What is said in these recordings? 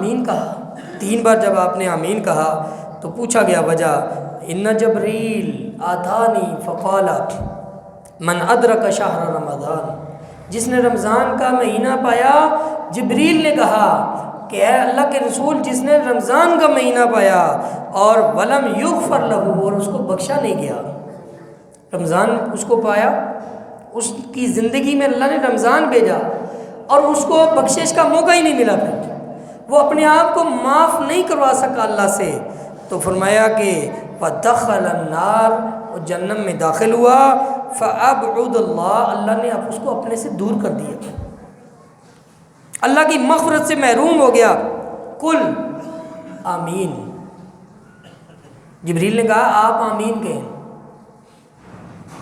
آمین کہا؟ 3 بار جب آپ نے آمین کہا تو پوچھا گیا وجہ، ان جبریل آتانی فقال من ادرک شہر رمضان، جس نے رمضان کا مہینہ پایا، جبریل نے کہا کہ اے اللہ کے رسول، جس نے رمضان کا مہینہ پایا اور ولم یغفر لہ، اور اس کو بخشا نہیں گیا، رمضان اس کو پایا، اس کی زندگی میں اللہ نے رمضان بھیجا اور اس کو بخشش کا موقع ہی نہیں ملا، پھر وہ اپنے آپ کو معاف نہیں کروا سکا اللہ سے، تو فرمایا کہ فدخل النار، وہ جہنم میں داخل ہوا، فابعد اللہ، اللہ نے اب اس کو اپنے سے دور کر دیا، اللہ کی مغفرت سے محروم ہو گیا۔ قل آمین، جبریل نے کہا آپ آمین کہیں،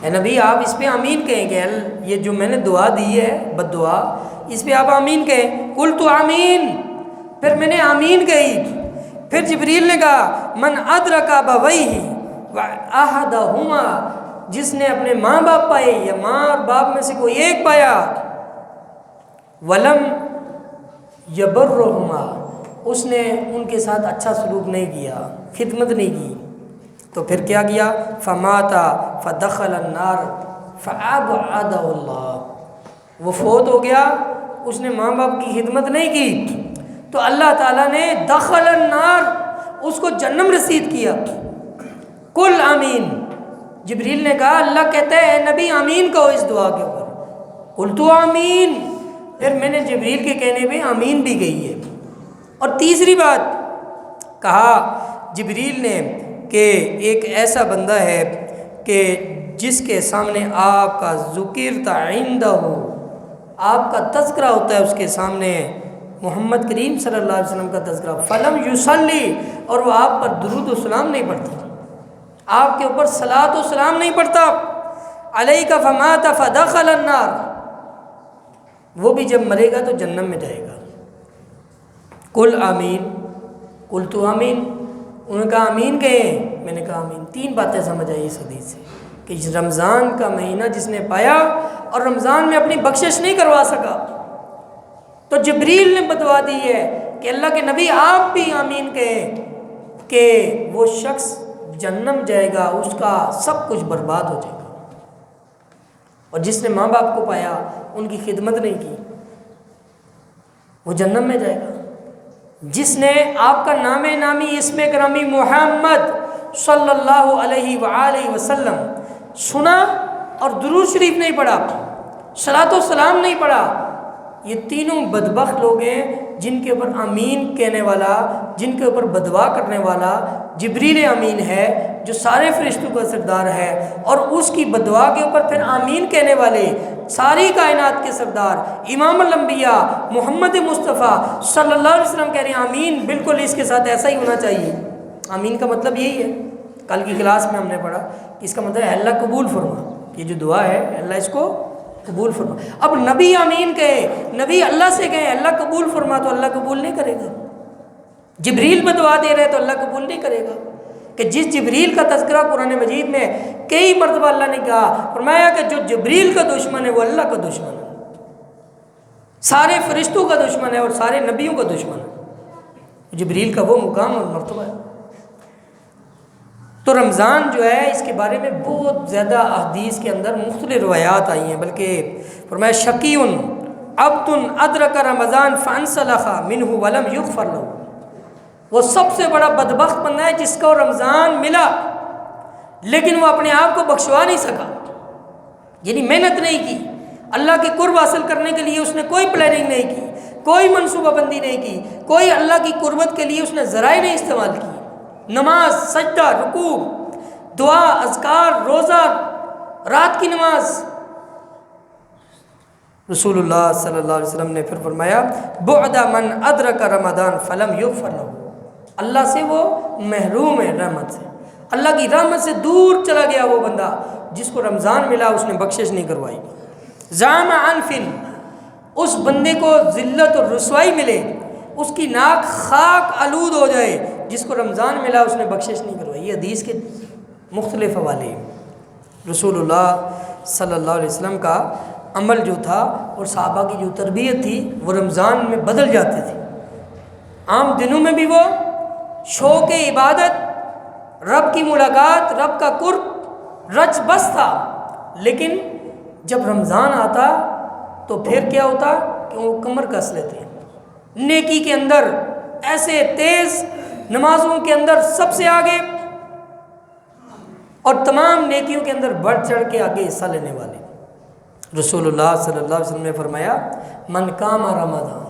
اے نبی آپ اس پہ آمین کہیں کہ یہ جو میں نے دعا دی ہے بد دعا، اس پہ آپ آمین کہیں۔ قل تو آمین، پھر میں نے آمین کہی، پھر جبریل نے کہا من ادرک ابویہ واحدہما، جس نے اپنے ماں باپ پائے یا ماں اور باپ میں سے کوئی ایک پایا، ولم یبرہما، اس نے ان کے ساتھ اچھا سلوک نہیں کیا، خدمت نہیں کی، تو پھر کیا کیا، فمات فدخل النار فابعدہ اللہ، وہ فوت ہو گیا، اس نے ماں باپ کی خدمت نہیں کی، تو اللہ تعالیٰ نے دخل النار، اس کو جہنم رسید کیا۔ قل آمین، جبریل نے کہا اللہ کہتا ہے اے نبی آمین کہو اس دعا کے اوپر، قل تو آمین، پھر میں نے جبریل کے کہنے پہ آمین بھی کہی ہے۔ اور تیسری بات کہا جبریل نے کہ ایک ایسا بندہ ہے کہ جس کے سامنے آپ کا ذکر عندہ، آپ کا تذکرہ ہوتا ہے اس کے سامنے، محمد کریم صلی اللہ علیہ وسلم کا تذکرہ، فلم یصلی، اور وہ آپ پر درود و سلام نہیں پڑھتا، آپ کے اوپر صلاۃ و سلام نہیں پڑھتا، علیک فمات فدخل النار، وہ بھی جب مرے گا تو جہنم میں جائے گا۔ قل آمین، قل تو آمین، انہوں نے کہا آمین کہیں، میں نے کہا آمین۔ 3 باتیں سمجھ آئی اس حدیث سے کہ رمضان کا مہینہ جس نے پایا اور رمضان میں اپنی بخشش نہیں کروا سکا، تو جبریل نے بدوا دی ہے کہ اللہ کے نبی آپ بھی آمین کہیں کہ وہ شخص جہنم جائے گا، اس کا سب کچھ برباد ہو جائے گا، اور جس نے ماں باپ کو پایا ان کی خدمت نہیں کی وہ جہنم میں جائے گا۔ جس نے آپ کا نام نامی اسم گرامی محمد صلی اللہ علیہ وآلہ وسلم سنا اور درود شریف نہیں پڑھا، صلاۃ و سلام نہیں پڑھا، یہ تینوں بدبخت لوگ ہیں جن کے اوپر آمین کہنے والا، جن کے اوپر بدعا کرنے والا جبریل امین ہے جو سارے فرشتوں کا سردار ہے، اور اس کی بدعا کے اوپر پھر آمین کہنے والے ساری کائنات کے سردار امام الانبیاء محمد مصطفیٰ صلی اللہ علیہ وسلم کہہ رہے ہیں آمین، بالکل اس کے ساتھ ایسا ہی ہونا چاہیے۔ آمین کا مطلب یہی ہے، کل کی کلاس میں ہم نے پڑھا کہ اس کا مطلب ہے اللہ قبول فرما، یہ جو دعا ہے اللہ اس کو قبول فرما۔ اب نبی آمین کہے، نبی اللہ سے کہے اللہ قبول فرما، تو اللہ قبول نہیں کرے گا۔ جبریل میں دعا دے رہے تو اللہ قبول نہیں کرے گا، کہ جس جبریل کا تذکرہ قرآن مجید میں کئی مرتبہ اللہ نے کہا، فرمایا کہ جو جبریل کا دشمن ہے وہ اللہ کا دشمن ہے، سارے فرشتوں کا دشمن ہے اور سارے نبیوں کا دشمن ہے، جبریل کا وہ مقام اور مرتبہ ہے۔ تو رمضان جو ہے اس کے بارے میں بہت زیادہ احادیث کے اندر مختلف روایات آئی ہیں، بلکہ فرمایا شقیٌ عبد ادرک رمضان فانسلخ منہ ولم یغفر لہ، وہ سب سے بڑا بدبخت بندہ ہے جس کو رمضان ملا لیکن وہ اپنے آپ کو بخشوا نہیں سکا، یعنی محنت نہیں کی، اللہ کے قرب حاصل کرنے کے لیے اس نے کوئی پلاننگ نہیں کی، کوئی منصوبہ بندی نہیں کی، کوئی اللہ کی قربت کے لیے اس نے ذرائع نہیں استعمال کی، نماز، سجدہ، رکوع، دعا، اذکار، روزہ، رات کی نماز۔ رسول اللہ صلی اللہ علیہ وسلم نے پھر فرمایا بعد من ادرک رمضان فلم یغفر لہ، اللہ سے وہ محروم ہے، رحمت سے، اللہ کی رحمت سے دور چلا گیا وہ بندہ جس کو رمضان ملا اس نے بخشش نہیں کروائی۔ زعم انف، اس بندے کو ذلت اور رسوائی ملے، اس کی ناک خاک آلود ہو جائے جس کو رمضان ملا اس نے بخشش نہیں کروائی۔ یہ حدیث کے مختلف حوالے ہیں۔ رسول اللہ صلی اللہ علیہ وسلم کا عمل جو تھا اور صحابہ کی جو تربیت تھی وہ رمضان میں بدل جاتے تھے، عام دنوں میں بھی وہ شوق عبادت، رب کی ملاقات، رب کا قرب رچ بس تھا، لیکن جب رمضان آتا تو پھر کیا ہوتا کہ وہ کمر کس لیتے ہیں نیکی کے اندر، ایسے تیز، نمازوں کے اندر سب سے آگے اور تمام نیکیوں کے اندر بڑھ چڑھ کے آگے حصہ لینے والے۔ رسول اللہ صلی اللہ علیہ وسلم نے فرمایا من قام رمضان،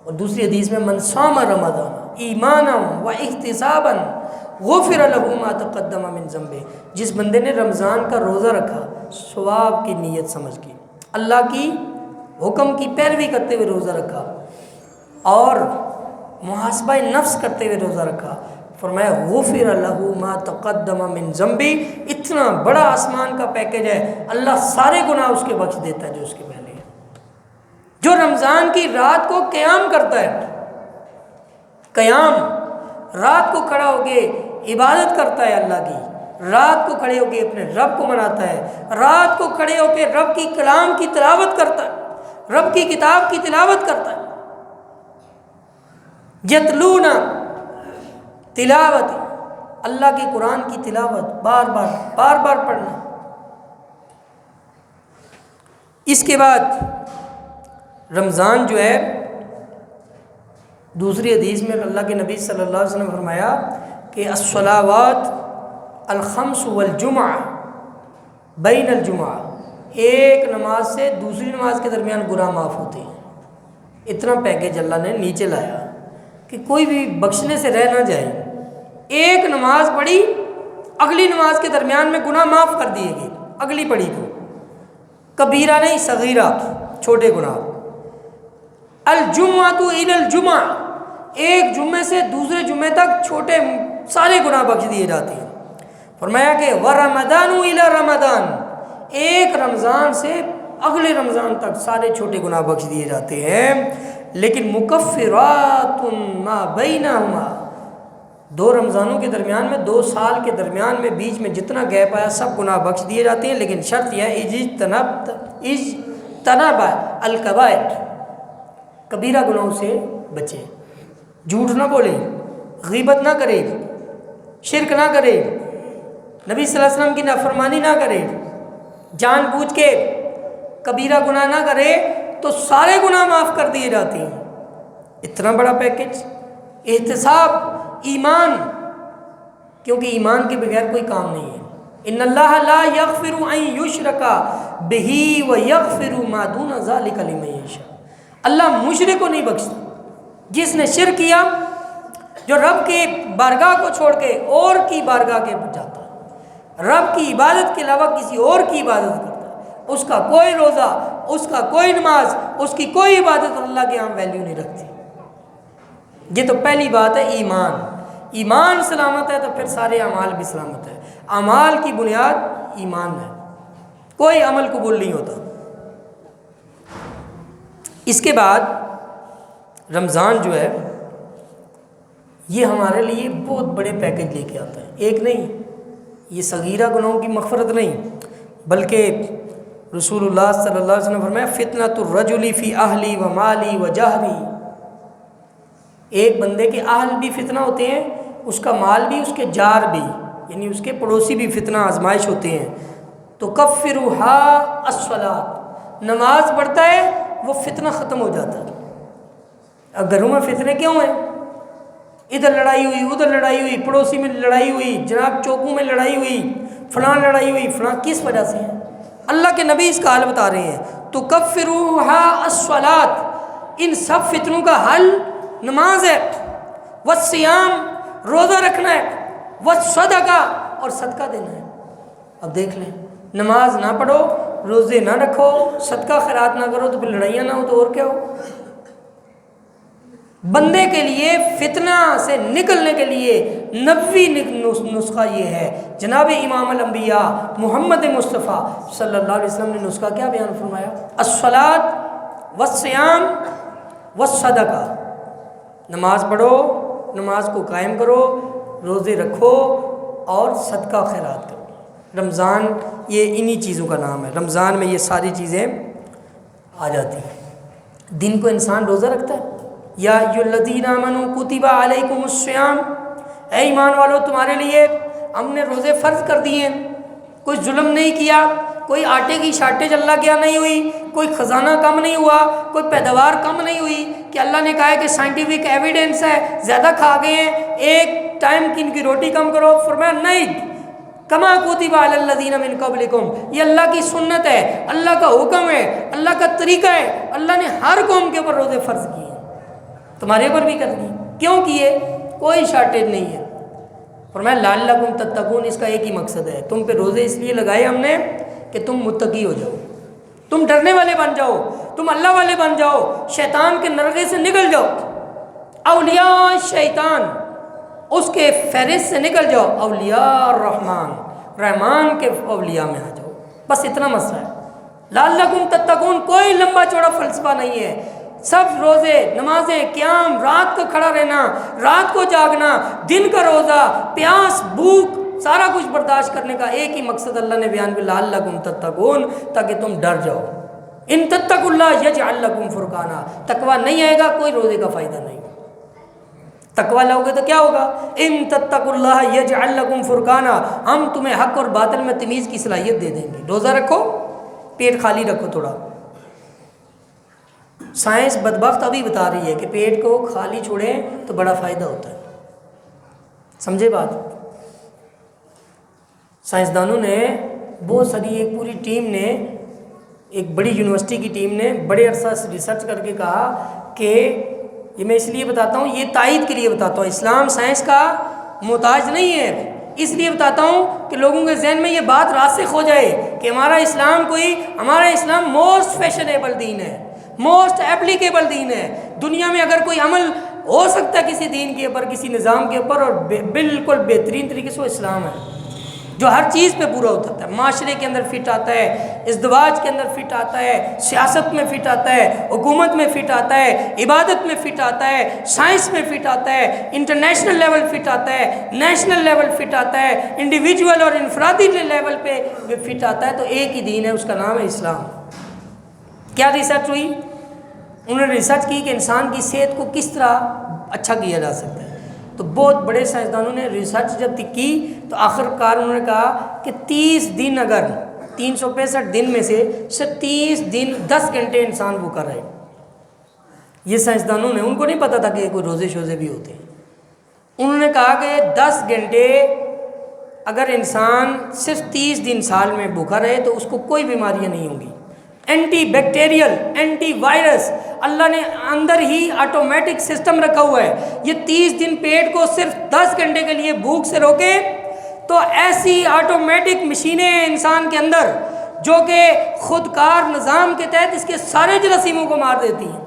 اور دوسری حدیث میں من صام رمضان ایمانا و احتسابا غفر له ما تقدم من ذنبه، جس بندے نے رمضان کا روزہ رکھا ثواب کی نیت سمجھ کے، اللہ کی حکم کی پیروی کرتے ہوئے روزہ رکھا اور محاسبہ نفس کرتے ہوئے روزہ رکھا، فرمایا غفر له ما تقدم من ذنبه، اتنا بڑا آسمان کا پیکج ہے، اللہ سارے گناہ اس کے بخش دیتا ہے جو اس کے پہلے ہے۔ جو رمضان کی رات کو قیام کرتا ہے، قیام رات کو کھڑا ہو کے عبادت کرتا ہے اللہ کی، رات کو کھڑے ہو کے اپنے رب کو مناتا ہے، رات کو کھڑے ہو کے رب کی کلام کی تلاوت کرتا ہے، رب کی کتاب کی تلاوت کرتا ہے، یتلون تلاوت، اللہ کے قرآن کی تلاوت بار بار پڑھنا۔ اس کے بعد رمضان جو ہے، دوسری حدیث میں اللہ کے نبی صلی اللہ علیہ وسلم نے فرمایا کہ الصلاوات الخمس والجمعہ بین الجمعہ، ایک نماز سے دوسری نماز کے درمیان گناہ معاف ہوتے ہیں۔ اتنا پیکج اللہ نے نیچے لایا کہ کوئی بھی بخشنے سے رہ نہ جائے، ایک نماز پڑھی اگلی نماز کے درمیان میں گناہ معاف کر دیے گئے، اگلی پڑھی تو کبیرہ نہیں صغیرہ، چھوٹے گناہ۔ الجمعۃ الی الجمعہ، ایک جمعے سے دوسرے جمعے تک چھوٹے سارے گناہ بخش دیے جاتے ہیں۔ فرمایا کہ ورمضان الی رمضان، ایک رمضان سے اگلے رمضان تک سارے چھوٹے گناہ بخش دیے جاتے ہیں، لیکن مکفرات ما بینہما، دو رمضانوں کے درمیان میں، 2 سال کے درمیان میں بیچ میں جتنا گیپ آیا سب گناہ بخش دیے جاتے ہیں، لیکن شرط یہ ہے اجتنب الکبائر، کبیرہ گناہوں سے بچے، جھوٹ نہ بولے، غیبت نہ کرے، شرک نہ کرے، نبی صلی اللہ علیہ وسلم کی نافرمانی نہ کرے، جان بوجھ کے کبیرہ گناہ نہ کرے تو سارے گناہ معاف کر دیے جاتے ہیں۔ اتنا بڑا پیکج، احتساب، ایمان، کیونکہ ایمان کے بغیر کوئی کام نہیں ہے۔ ان اللہ لا یغفر ان یشرک بہ ویغفر ما دون ذلک لمن یشاء، اللہ مشرک کو نہیں بخشتا، جس نے شرک کیا، جو رب کی بارگاہ کو چھوڑ کے اور کی بارگاہ کے جاتا ہے، رب کی عبادت کے علاوہ کسی اور کی عبادت کرتا ہے، اس کا کوئی روزہ، اس کا کوئی نماز، اس کی کوئی عبادت اللہ کے ہاں ویلیو نہیں رکھتی۔ یہ تو پہلی بات ہے ایمان، ایمان سلامت ہے تو پھر سارے اعمال بھی سلامت ہے۔ اعمال کی بنیاد ایمان ہے، کوئی عمل قبول نہیں ہوتا۔ اس کے بعد رمضان جو ہے یہ ہمارے لیے بہت بڑے پیکج لے کے آتا ہے، ایک نہیں، یہ صغیرہ گناہوں کی مغفرت نہیں، بلکہ رسول اللہ صلی اللہ علیہ وسلم نے فرمایا فتنۃ الرجل فی اہلی و مالی و جاہری، ایک بندے کے اہل بھی فتنہ ہوتے ہیں، اس کا مال بھی، اس کے جار بھی، یعنی اس کے پڑوسی بھی فتنہ آزمائش ہوتے ہیں۔ تو کفرھا الصلاۃ، نماز پڑھتا ہے وہ فتنہ ختم ہو جاتا ہے۔ اب گھروں میں فتنے کیوں ہیں؟ ادھر لڑائی ہوئی، ادھر لڑائی ہوئی، پڑوسی میں لڑائی ہوئی، جناب چوکوں میں لڑائی ہوئی، فلاں لڑائی ہوئی، فلاں، کس وجہ سے ہے؟ اللہ کے نبی اس کا حل بتا رہے ہیں، تو کفرھا الصلاۃ، ان سب فتنوں کا حل نماز ہے، والصیام، روزہ رکھنا ہے، والصدقہ، اور صدقہ دینا ہے۔ اب دیکھ لیں، نماز نہ پڑھو، روزے نہ رکھو، صدقہ خیرات نہ کرو تو پھر لڑائیاں نہ ہو تو اور کیا ہو؟ بندے کے لیے فتنہ سے نکلنے کے لیے نبوی نسخہ یہ ہے، جناب امام الانبیاء محمد مصطفیٰ صلی اللہ علیہ وسلم نے نسخہ کیا بیان فرمایا؟ الصلاۃ والصیام والصدقہ، نماز پڑھو، نماز کو قائم کرو، روزے رکھو اور صدقہ خیرات کرو۔ رمضان یہ انہی چیزوں کا نام ہے، رمضان میں یہ ساری چیزیں آ جاتی ہیں۔ دن کو انسان روزہ رکھتا ہے، یا ایھاالذین آمنوا کتب علیکم الصیام، اے ایمان والو تمہارے لیے ہم نے روزے فرض کر دیے، کوئی ظلم نہیں کیا، کوئی آٹے کی شارٹیج اللہ کیا نہیں ہوئی، کوئی خزانہ کم نہیں ہوا، کوئی پیداوار کم نہیں ہوئی کہ اللہ نے کہا ہے کہ سائنٹیفک ایویڈنس ہے زیادہ کھا گئے ہیں ایک ٹائم کی ان کی روٹی کم کرو، فرمایا نہیں، کما کتب علی الذین من قبلکم، یہ اللہ کی سنت ہے، اللہ کا حکم ہے، اللہ کا طریقہ ہے، اللہ نے ہر قوم کے اوپر روزے فرض کیے، تمہارے اوپر بھی کر دی، کیوں کیے؟ کوئی شارٹیج نہیں ہے، فرمایا لعلکم تتقون، اس کا ایک ہی مقصد ہے، تم پہ روزے اس لیے لگائے ہم نے کہ تم متقی ہو جاؤ، تم ڈرنے والے بن جاؤ، تم اللہ والے بن جاؤ، شیطان کے نرغے سے نکل جاؤ، اولیاء شیطان اس کے فہرست سے نکل جاؤ، اولیاء الرحمن، رحمان کے اولیاء میں آ جاؤ، بس اتنا مسئلہ ہے، لعلکم تتقون، کوئی لمبا چوڑا فلسفہ نہیں ہے، سب روزے، نمازیں، قیام، رات کو کھڑا رہنا، رات کو جاگنا، دن کا روزہ، پیاس، بھوک، سارا کچھ برداشت کرنے کا ایک ہی مقصد اللہ نے بیان کیا، لعلکم تتقون، تاکہ تم ڈر جاؤ، ان تتقوا اللہ یجعل لکم فرقانا، تقوی نہیں آئے گا کوئی روزے کا فائدہ نہیں، تقوی لاؤ گے تو کیا ہوگا؟ ان تتقوا اللہ یجعل لکم فرقانا، ہم تمہیں حق اور باطل میں تمیز کی صلاحیت دے دیں گے، روزہ رکھو، پیٹ خالی رکھو تھوڑا، سائنس بدبخت ابھی بتا رہی ہے کہ پیٹ کو خالی چھوڑیں تو بڑا فائدہ ہوتا ہے، سمجھے بات؟ سائنسدانوں نے بہت ساری، ایک پوری ٹیم نے، ایک بڑی یونیورسٹی کی ٹیم نے بڑے عرصہ سے ریسرچ کر کے کہا کہ، یہ میں اس لیے بتاتا ہوں، یہ تائید کے لیے بتاتا ہوں، اسلام سائنس کا محتاج نہیں ہے، اس لیے بتاتا ہوں کہ لوگوں کے ذہن میں یہ بات راسخ ہو جائے کہ ہمارا اسلام موسٹ فیشنیبل دین ہے، موسٹ اپلیکیبل دین ہے، دنیا میں اگر کوئی عمل ہو سکتا ہے کسی دین کے اوپر، کسی نظام کے اوپر، اور بالکل بہترین طریقے سے وہ اسلام ہے، جو ہر چیز پہ پورا اترتا ہے، معاشرے کے اندر فٹ آتا ہے، ازدواج کے اندر فٹ آتا ہے، سیاست میں فٹ آتا ہے، حکومت میں فٹ آتا ہے، عبادت میں فٹ آتا ہے، سائنس میں فٹ آتا ہے، انٹرنیشنل لیول فٹ آتا ہے، نیشنل لیول فٹ آتا ہے، انڈیویجول اور انفرادی لیول پہ فٹ آتا ہے، تو ایک ہی دین ہے، اس کا نام ہے اسلام۔ کیا ریسرچ ہوئی؟ انہوں نے ریسرچ کی کہ انسان کی صحت کو کس طرح اچھا کیا جا سکتا ہے، تو بہت بڑے سائنسدانوں نے ریسرچ جب کی تو آخر کار انہوں نے کہا کہ 30 دن، اگر 365 دن میں سے صرف 30 دن 10 گھنٹے انسان بھوکا رہے، یہ سائنسدانوں نے، ان کو نہیں پتا تھا کہ کوئی روزے شوزے بھی ہوتے ہیں، انہوں نے کہا کہ 10 گھنٹے اگر انسان صرف 30 دن سال میں بھوکا رہے تو اس کو کوئی بیماریاں نہیں ہوں گی، اینٹی بیکٹیریل، اینٹی وائرس، اللہ نے اندر ہی آٹومیٹک سسٹم رکھا ہوا ہے، یہ 30 دن پیٹ کو صرف 10 گھنٹے کے لیے بھوک سے روکے تو ایسی آٹومیٹک مشینیں ہیں انسان کے اندر جو کہ خودکار نظام کے تحت اس کے سارے جراثیموں کو مار دیتی ہیں،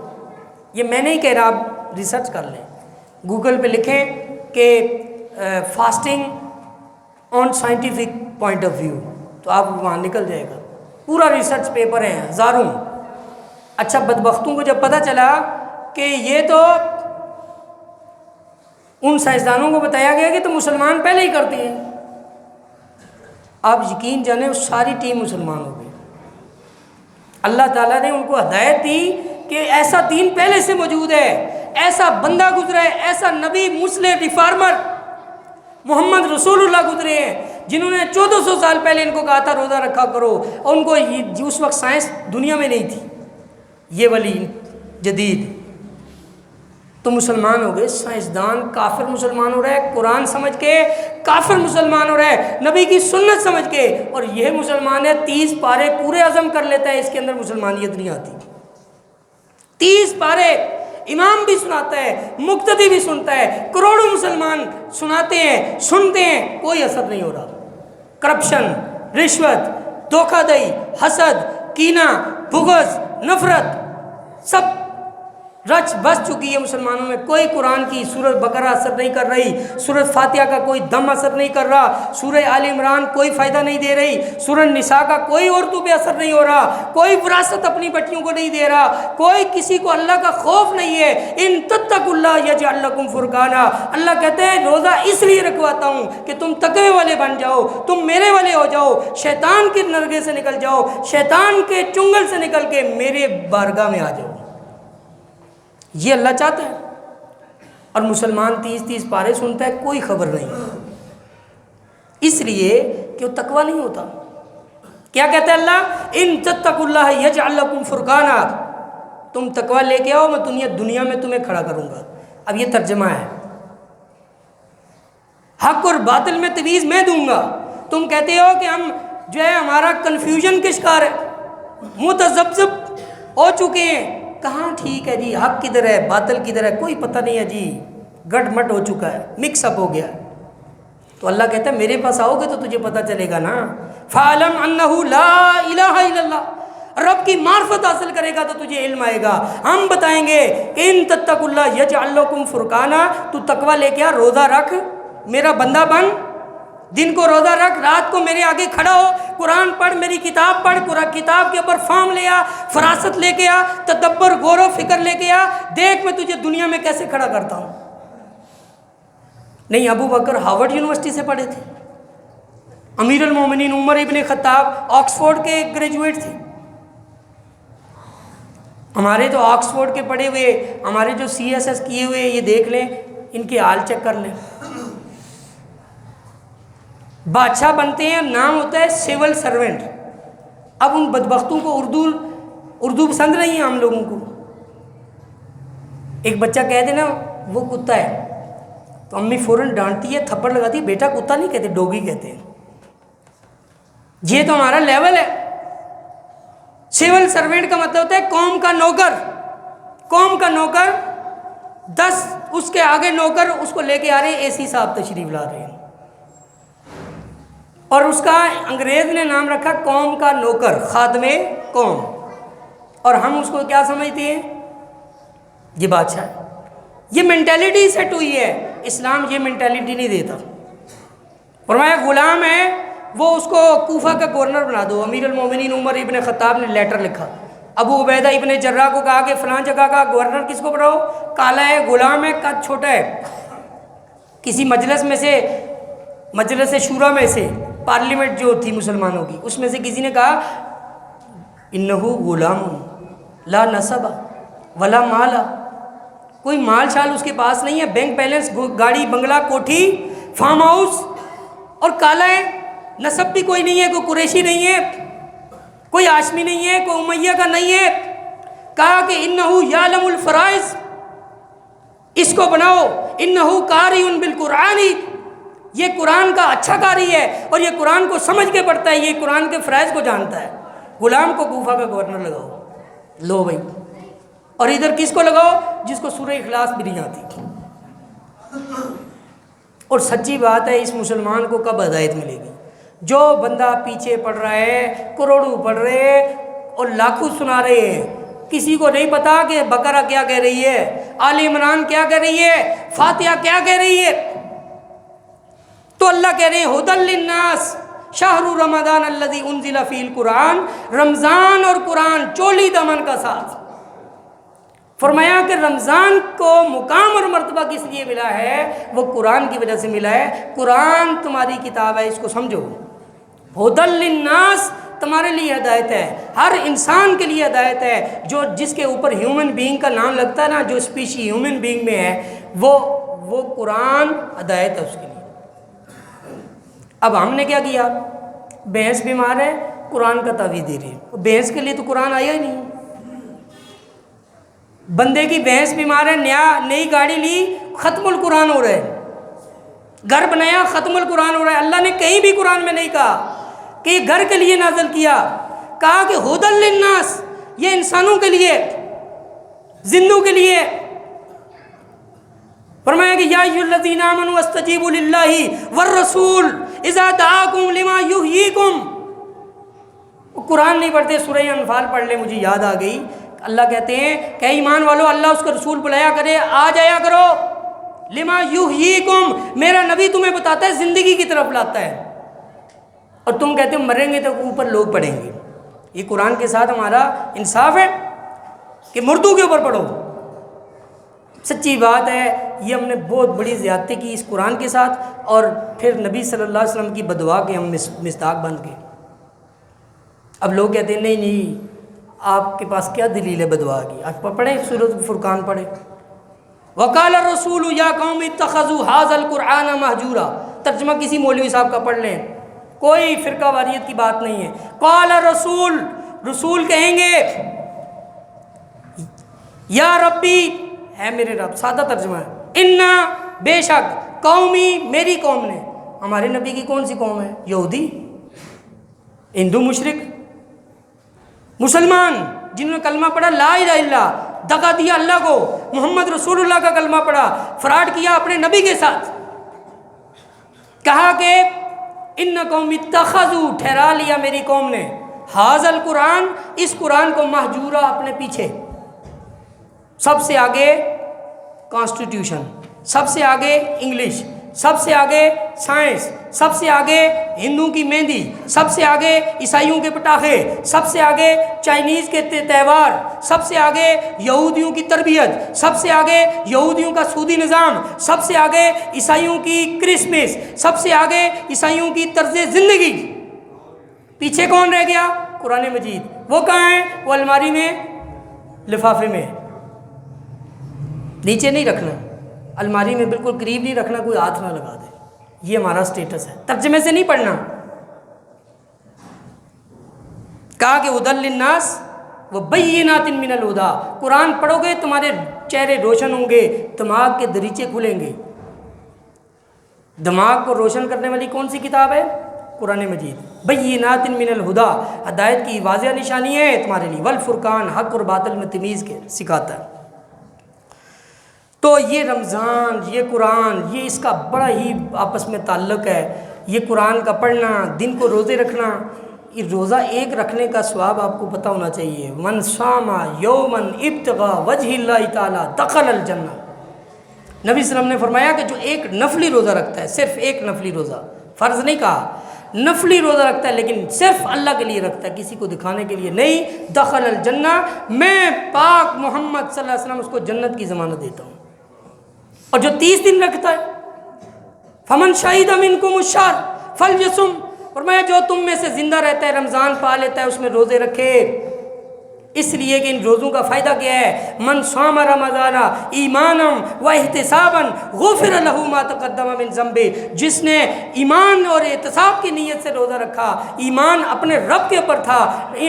یہ میں نہیں کہہ رہا، آپ ریسرچ کر لیں، گوگل پہ لکھیں کہ fasting on scientific point of view, تو آپ وہاں نکل جائے گا، پورا ریسرچ پیپر ہیں ہزاروں۔ اچھا، بدبختوں کو جب پتہ چلا کہ یہ تو ان سائنسدانوں کو بتایا گیا کہ تو مسلمان پہلے ہی کرتے ہیں، آپ یقین جانیں وہ ساری ٹیم مسلمان ہو گئی، اللہ تعالیٰ نے ان کو ہدایت دی کہ ایسا دین پہلے سے موجود ہے، ایسا بندہ گزرا ہے، ایسا نبی، مسلم، ریفارمر محمد رسول اللہ گزرے ہیں جنہوں نے 1400 سال پہلے ان کو کہا تھا روزہ رکھا کرو، اور ان کو اس وقت سائنس دنیا میں نہیں تھی، یہ ولی جدید، تو مسلمان ہو گئے، سائنسدان کافر مسلمان ہو رہا ہے، قرآن سمجھ کے کافر مسلمان ہو رہا ہے، نبی کی سنت سمجھ کے، اور یہ مسلمان ہے 30 پارے پورے عزم کر لیتا ہے، اس کے اندر مسلمانیت نہیں آتی، 30 پارے امام بھی سناتا ہے، مقتدی بھی سنتا ہے، کروڑوں مسلمان سناتے ہیں، سنتے ہیں، کوئی اثر نہیں ہو رہا، کرپشن، رشوت، دھوکہ دہی، حسد، کینہ، بغض، نفرت سب رچ بس چکی ہے مسلمانوں میں، کوئی قرآن کی سورہ بقرہ اثر نہیں کر رہی، سورہ فاتحہ کا کوئی دم اثر نہیں کر رہا، سورہ آل عمران کوئی فائدہ نہیں دے رہی، سورہ نساء کا کوئی عورتوں پہ اثر نہیں ہو رہا، کوئی وراثت اپنی بچیوں کو نہیں دے رہا، کوئی کسی کو اللہ کا خوف نہیں ہے، ان تتقوا اللہ یجعل لکم فرقانا، اللہ کہتے ہیں روزہ اس لیے رکھواتا ہوں کہ تم تقوی والے بن جاؤ، تم میرے والے ہو جاؤ، شیطان کے نرغے سے نکل جاؤ، شیطان کے چنگل سے نکل کے میرے بارگاہ میں آ جاؤ، یہ اللہ چاہتا ہے۔ اور مسلمان 30 پارے سنتا ہے، کوئی خبر نہیں، اس لیے کہ وہ تقویٰ نہیں ہوتا۔ کیا کہتا ہے اللہ؟ ان تتقوا اللہ یجعل لکم فرقانا، تم تقویٰ لے کے آؤ، میں دنیا میں تمہیں کھڑا کروں گا۔ اب یہ ترجمہ ہے، حق اور باطل میں تمیز میں دوں گا۔ تم کہتے ہو کہ ہم جو ہے ہمارا کنفیوژن کے شکار ہے، متذبذب ہو چکے ہیں، کہاں ٹھیک ہے جی، حق کدھر ہے باطل کدھر ہے کوئی پتہ نہیں ہے جی، گٹ مٹ ہو چکا ہے، مکس اپ ہو گیا ہے۔ تو اللہ کہتا ہے میرے پاس آؤ گے تو تجھے پتہ چلے گا نا۔ فَعَلَمْ أَنَّهُ لَا إِلَهَ إِلَّا اللَّهُ، رب کی معرفت حاصل کرے گا تو تجھے علم آئے گا۔ ہم بتائیں گے کہ ان تتقوا اللہ یجعل لکم فرقانا، تو تقویٰ لے کے آ، روزہ رکھ، میرا بندہ بن، دن کو روزہ رکھ، رات کو میرے آگے کھڑا ہو، قرآن پڑھ، میری کتاب پڑھ، قرآن کتاب کے اوپر فہم لے آ، فراست لے کے آ، تدبر غور و فکر لے کے آ، دیکھ میں تجھے دنیا میں کیسے کھڑا کرتا ہوں۔ نہیں، ابو بکر ہارورڈ یونیورسٹی سے پڑھے تھے، امیر المومنین عمر ابن خطاب آکسفورڈ کے گریجویٹ تھے۔ ہمارے تو آکسفورڈ کے پڑھے ہوئے، ہمارے جو CSS کیے ہوئے، یہ دیکھ لیں، ان کے حال چیک کر لیں۔ بادشاہ بنتے ہیں، نام ہوتا ہے سول سرونٹ۔ اب ان بدبختوں کو اردو پسند نہیں ہے ہم لوگوں کو۔ ایک بچہ کہہ دے نا وہ کتا ہے تو امی فوراً ڈانٹتی ہے، تھپڑ لگاتی ہے، بیٹا کتا نہیں کہتے، ڈوگی کہتے ہیں۔ یہ تو ہمارا لیول ہے۔ سول سرونٹ کا مطلب ہوتا ہے قوم کا نوکر، قوم کا نوکر، 10 اس کے آگے نوکر اس کو لے کے آ رہے ہیں، AC صاحب تشریف لا رہے ہیں، اور اس کا انگریز نے نام رکھا قوم کا نوکر، خادم قوم، اور ہم اس کو کیا سمجھتے ہیں؟ یہ بادشاہ ہے۔ یہ مینٹیلٹی سیٹ ہوئی ہے، اسلام یہ مینٹیلٹی نہیں دیتا۔ فرمایا غلام ہے وہ اس کو کوفہ کا گورنر بنا دو۔ امیر المومنین عمر ابن خطاب نے لیٹر لکھا، ابو عبیدہ ابن جراح کو کہا کہ فلان جگہ کا گورنر کس کو بناؤ، کالا ہے، غلام ہے، قد چھوٹا ہے، کسی مجلس میں سے، مجلس شورا میں سے، پارلیمنٹ جو تھی مسلمانوں کی، اس میں سے کسی نے کہا انہو غلام لا نسب ولا مال، کوئی مال شال اس کے پاس نہیں ہے، بینک بیلنس، گاڑی بنگلہ کوٹھی فارم ہاؤس، اور کالا ہے، نسب بھی کوئی نہیں ہے، کوئی قریشی نہیں ہے، کوئی ہاشمی نہیں ہے، کوئی امیہ کا نہیں ہے۔ کہا کہ انہو یعلم الفرائض، اس کو بناؤ، انہو قاری بالقرآن، یہ قرآن کا اچھا قاری ہے اور یہ قرآن کو سمجھ کے پڑھتا ہے، یہ قرآن کے فرائض کو جانتا ہے۔ غلام کو کوفہ کا گورنر لگاؤ، لو بھائی، اور ادھر کس کو لگاؤ؟ جس کو سورہ اخلاص بھی نہیں آتی۔ اور سچی بات ہے، اس مسلمان کو کب ہدایت ملے گی؟ جو بندہ پیچھے پڑھ رہا ہے، کروڑوں پڑھ رہے ہیں اور لاکھوں سنا رہے ہیں، کسی کو نہیں پتا کہ بقرہ کیا کہہ رہی ہے، آل عمران کیا کہہ رہی ہے، فاتحہ کیا کہہ رہی ہے۔ تو اللہ کہہ رہے ہیں ھدی للناس شہر رمضان الذی انزل فیہ القرآن، رمضان اور قرآن چولی دمن کا ساتھ۔ فرمایا کہ رمضان کو مقام اور مرتبہ کس لیے ملا ہے؟ وہ قرآن کی وجہ سے ملا ہے۔ قرآن تمہاری کتاب ہے، اس کو سمجھو۔ ھدی للناس تمہارے لیے ہدایت ہے، ہر انسان کے لیے ہدایت ہے، جو جس کے اوپر ہیومن بینگ کا نام لگتا ہے نا، جو اسپیشی ہیومن بینگ میں ہے، وہ قرآن ہدایت ہے اس کے لیے۔ اب ہم نے کیا کیا؟ بھینس بیمار ہے، قرآن کا تعویذ دے رہے ہیں، بھینس کے لیے تو قرآن آیا ہی نہیں۔ بندے کی بھینس بیمار ہے، نئی گاڑی لی، ختم القرآن ہو رہا ہے، گھر بنایا، ختم القرآن ہو رہا ہے۔ اللہ نے کہیں بھی قرآن میں نہیں کہا کہ یہ گھر کے لیے نازل کیا، کہا کہ ھدی للناس، یہ انسانوں کے لیے، زندوں کے لیے۔ فرمایا کہ یا ایھا الذین آمنوا استجیبوا للہ والرسول اذا دعاکم لما یحییکم۔ قرآن نہیں پڑھتے، سورہ انفال پڑھ لیں، مجھے یاد آ گئی۔ اللہ کہتے ہیں کہ ایمان والو، اللہ اس کا رسول بلایا کرے، آ جایا کرو، لما یحییکم، میرا نبی تمہیں بتاتا ہے، زندگی کی طرف لاتا ہے، اور تم کہتے ہو مریں گے تو اوپر لوگ پڑھیں گے۔ یہ قرآن کے ساتھ ہمارا انصاف ہے کہ مردوں کے اوپر پڑھو؟ سچی بات ہے، یہ ہم نے بہت بڑی زیادتی کی اس قرآن کے ساتھ، اور پھر نبی صلی اللہ علیہ وسلم کی بدعا کے ہم مصداق بن گئے۔ اب لوگ کہتے ہیں نہیں آپ کے پاس کیا دلیل ہے بدعا کی؟ آپ پڑھیں سورۃ فرقان پڑھیں، وقال الرسول یا قوم اتخذوا ھذا القرآن مہجورا، ترجمہ کسی مولوی صاحب کا پڑھ لیں، کوئی فرقہ واریت کی بات نہیں ہے۔ قال الرسول، رسول کہیں گے یا ربی، ہے میرے رب، سادہ ترجمہ ہے، انا، بے شک، قومی، میری قوم نے، ہمارے نبی کی کون سی قوم ہے؟ یہودی، ہندو، مشرک، مسلمان جنہوں نے کلمہ پڑھا لا الہ الا اللہ، دغا دیا اللہ کو، محمد رسول اللہ کا کلمہ پڑھا، فراڈ کیا اپنے نبی کے ساتھ، کہا کہ ان قوم اتخذوا، ٹھہرا لیا میری قوم نے، ھذا القرآن، اس قرآن کو، مہجورا، اپنے پیچھے، سب سے آگے کانسٹیٹیوشن، سب سے آگے انگلش، سب سے آگے سائنس، سب سے آگے ہندوؤں کی مہندی، سب سے آگے عیسائیوں کے پٹاخے، سب سے آگے چائنیز کے تہوار، سب سے آگے یہودیوں کی تربیت، سب سے آگے یہودیوں کا سودی نظام، سب سے آگے عیسائیوں کی کرسمس، سب سے آگے عیسائیوں کی طرز زندگی۔ پیچھے کون رہ گیا؟ قرآن مجید۔ وہ کہاں ہے؟ وہ الماری میں، لفافے میں، نیچے نہیں رکھنا، الماری میں بالکل قریب نہیں رکھنا، کوئی ہاتھ نہ لگا دے، یہ ہمارا سٹیٹس ہے۔ ترجمے سے نہیں پڑھنا، کہا کہ ھدی للناس وبینات من الھدی، قرآن پڑھو گے تمہارے چہرے روشن ہوں گے، دماغ کے دریچے کھلیں گے۔ دماغ کو روشن کرنے والی کون سی کتاب ہے؟ قرآن مجید۔ بینات من الھدی، ہدایت کی واضح نشانی ہے تمہارے لیے، والفرقان، حق اور باطل میں تمیز کے سکھاتا ہے۔ تو یہ رمضان، یہ قرآن، یہ اس کا بڑا ہی آپس میں تعلق ہے۔ یہ قرآن کا پڑھنا، دن کو روزے رکھنا، یہ روزہ ایک رکھنے کا ثواب آپ کو پتہ ہونا چاہیے۔ من صام یوما ابتغاء وجہ اللہ تعالی دخل الجنہ، نبی صلی اللہ علیہ وسلم نے فرمایا کہ جو ایک نفلی روزہ رکھتا ہے، صرف ایک نفلی روزہ، فرض نہیں کہا، نفلی روزہ رکھتا ہے لیکن صرف اللہ کے لیے رکھتا ہے، کسی کو دکھانے کے لیے نہیں، دخل الجنہ، میں پاک محمد صلی اللہ علیہ وسلم اس کو جنت کی ضمانت دیتا ہوں۔ اور جو 30 دن رکھتا ہے، فمن شہید منکم الشہر فلیصم، فرمایا جو تم میں سے زندہ رہتا ہے، رمضان پا لیتا ہے، اس میں روزے رکھے۔ اس لیے کہ ان روزوں کا فائدہ کیا ہے؟ من صام رمضان ایمانا و احتسابا غفر له ما تقدم من ذنبه، جس نے ایمان اور احتساب کی نیت سے روزہ رکھا، ایمان اپنے رب کے اوپر تھا،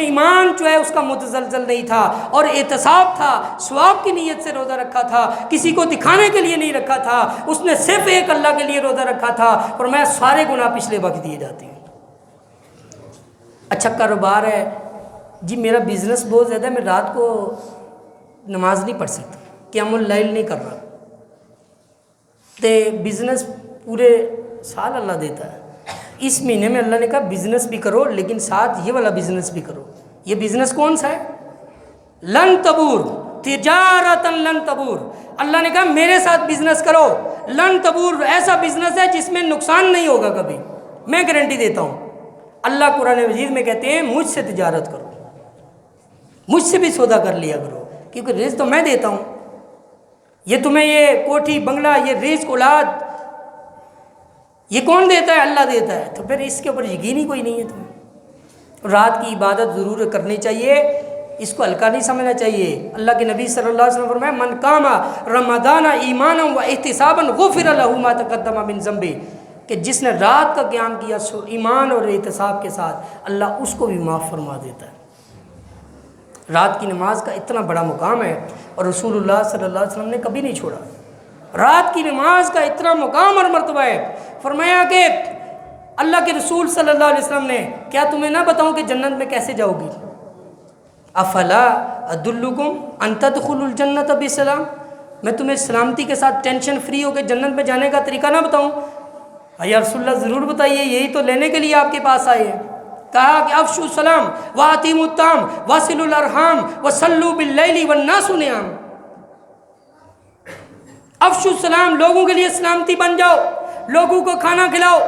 ایمان جو ہے اس کا متزلزل نہیں تھا، اور احتساب تھا، ثواب کی نیت سے روزہ رکھا تھا، کسی کو دکھانے کے لیے نہیں رکھا تھا، اس نے صرف ایک اللہ کے لیے روزہ رکھا تھا، اور میں سارے گناہ پچھلے وقت دیے جاتے ہیں۔ اچھا کاروبار ہے جی، میرا بزنس بہت زیادہ ہے، میں رات کو نماز نہیں پڑھ سکتا، قیام اللیل نہیں کر رہا، تے بزنس پورے سال اللہ دیتا ہے، اس مہینے میں اللہ نے کہا بزنس بھی کرو لیکن ساتھ یہ والا بزنس بھی کرو۔ یہ بزنس کون سا ہے؟ لن تبور، تجارتاً لن تبور، اللہ نے کہا میرے ساتھ بزنس کرو، لن تبور، ایسا بزنس ہے جس میں نقصان نہیں ہوگا کبھی، میں گارنٹی دیتا ہوں۔ اللہ قرآن مجید میں کہتے ہیں مجھ سے تجارت کرو، مجھ سے بھی سودا کر لیا کرو، کیونکہ رزق تو میں دیتا ہوں، یہ تمہیں یہ کوٹھی بنگلہ، یہ رزق اولاد، یہ کون دیتا ہے؟ اللہ دیتا ہے، تو پھر اس کے اوپر یقین ہی کوئی نہیں ہے تمہیں۔ رات کی عبادت ضرور کرنی چاہیے، اس کو ہلکا نہیں سمجھنا چاہیے۔ اللہ کے نبی صلی اللہ علیہ وسلم فرمایا من قام رمضان ایمانا و احتسابا غفر له ما تقدم من ذنبه، کہ جس نے رات کا قیام کیا ایمان اور احتساب کے ساتھ، اللہ اس کو بھی معاف فرما دیتا ہے۔ رات کی نماز کا اتنا بڑا مقام ہے، اور رسول اللہ صلی اللہ علیہ وسلم نے کبھی نہیں چھوڑا۔ رات کی نماز کا اتنا مقام اور مرتبہ ہے، فرمایا کہ اللہ کے رسول صلی اللہ علیہ وسلم نے، کیا تمہیں نہ بتاؤں کہ جنت میں کیسے جاؤ گی؟ افلا ادلکم ان تدخلوا الجنۃ بسلام، میں تمہیں سلامتی کے ساتھ ٹینشن فری ہو کے جنت میں جانے کا طریقہ نہ بتاؤں؟ یا رسول اللہ ضرور بتائیے، یہی تو لینے کے لیے آپ کے پاس آئے ہیں۔ کہا کہ افشوا السلام واتیموا الطعام واصلوا الارحام وصلوا باللیل والناس نیام، افشوا السلام، لوگوں کے لیے سلامتی بن جاؤ، لوگوں کو کھانا کھلاؤ،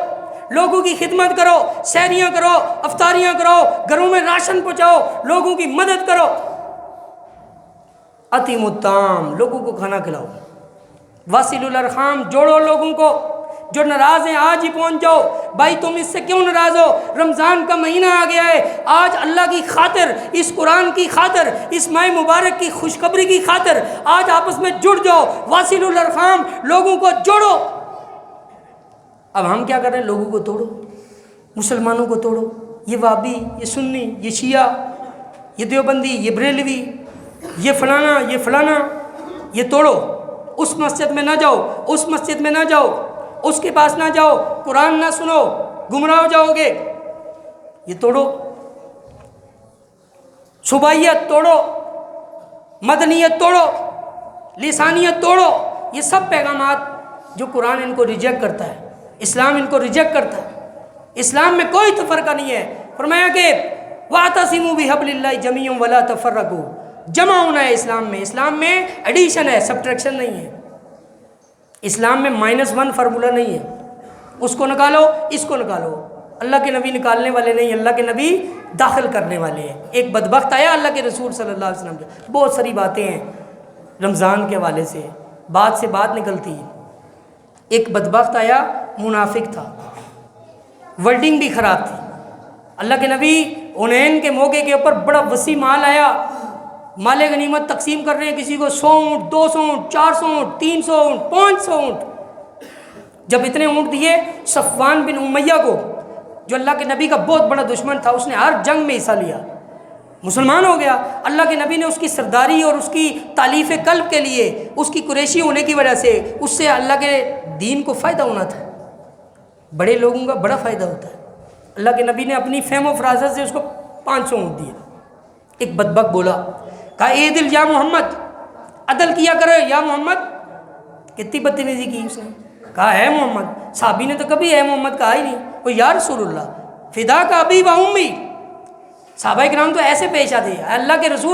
لوگوں کی خدمت کرو، سحریاں کرو، افطاریاں کرو، گھروں میں راشن پہنچاؤ، لوگوں کی مدد کرو، اتیموا الطعام، لوگوں کو کھانا کھلاؤ، واصلوا الارحام، جوڑو لوگوں کو، جو ناراض ہیں آج ہی پہنچ جاؤ. بھائی تم اس سے کیوں ناراض ہو؟ رمضان کا مہینہ آ گیا ہے. آج اللہ کی خاطر، اس قرآن کی خاطر، اس ماہ مبارک کی خوشخبری کی خاطر آج آپس میں جڑ جاؤ. واصل الارحام، لوگوں کو جوڑو. اب ہم کیا کر رہے ہیں؟ لوگوں کو توڑو، مسلمانوں کو توڑو. یہ وہابی، یہ سنی، یہ شیعہ، یہ دیوبندی، یہ بریلوی، یہ فلانا، یہ فلانا، یہ توڑو. اس مسجد میں نہ جاؤ، اس مسجد میں نہ جاؤ، اس کے پاس نہ جاؤ، قرآن نہ سنو، گمراہ ہو جاؤ گے. یہ توڑو. صوبائیت توڑو، مدنیت توڑو، لسانیت توڑو. یہ سب پیغامات جو قرآن ان کو ریجیکٹ کرتا ہے، اسلام ان کو ریجیکٹ کرتا ہے. اسلام میں کوئی تفرقہ نہیں ہے. فرمایا کہ وَاعْتَصِمُوا بِحَبْلِ اللَّهِ جَمِيعًا وَلَا تَفَرَّقُوا. جمع ہونا ہے اسلام میں. اسلام میں ایڈیشن ہے، سبٹریکشن نہیں ہے. اسلام میں -1 فارمولہ نہیں ہے. اس کو نکالو، اس کو نکالو. اللہ کے نبی نکالنے والے نہیں، اللہ کے نبی داخل کرنے والے ہیں. ایک بدبخت آیا اللہ کے رسول صلی اللہ علیہ وسلم کے. بہت ساری باتیں ہیں رمضان کے حوالے سے، بات سے بات نکلتی ہے. ایک بدبخت آیا، منافق تھا، ورڈنگ بھی خراب تھی. اللہ کے نبی حنین کے موقع کے اوپر بڑا وسیع مال آیا، مال غنیمت تقسیم کر رہے ہیں. کسی کو 100 اونٹ، 200 اونٹ، 400 اونٹ، 300 اونٹ، 500 اونٹ. جب اتنے اونٹ دیے، صفوان بن امیہ کو، جو اللہ کے نبی کا بہت بڑا دشمن تھا، اس نے ہر جنگ میں حصہ لیا، مسلمان ہو گیا. اللہ کے نبی نے اس کی سرداری اور اس کی تالیف قلب کے لیے، اس کی قریشی ہونے کی وجہ سے، اس سے اللہ کے دین کو فائدہ ہونا تھا. بڑے لوگوں کا بڑا فائدہ ہوتا ہے. اللہ کے نبی نے اپنی فہم و فراست سے اس کو 500 اونٹ دیے. ایک بدبخت بولا، کہا اے دل یا محمد، عدل کیا کرو یا محمد. کتنی بدتمیزی کی اس نے. کہا ہے محمد. صحابی نے تو کبھی ہے محمد کہا ہی نہیں. وہ یا رسول اللہ فدا کا ابی و امی. صحابہ کرام تو ایسے پیش آتے ہیں، اللہ کے رسول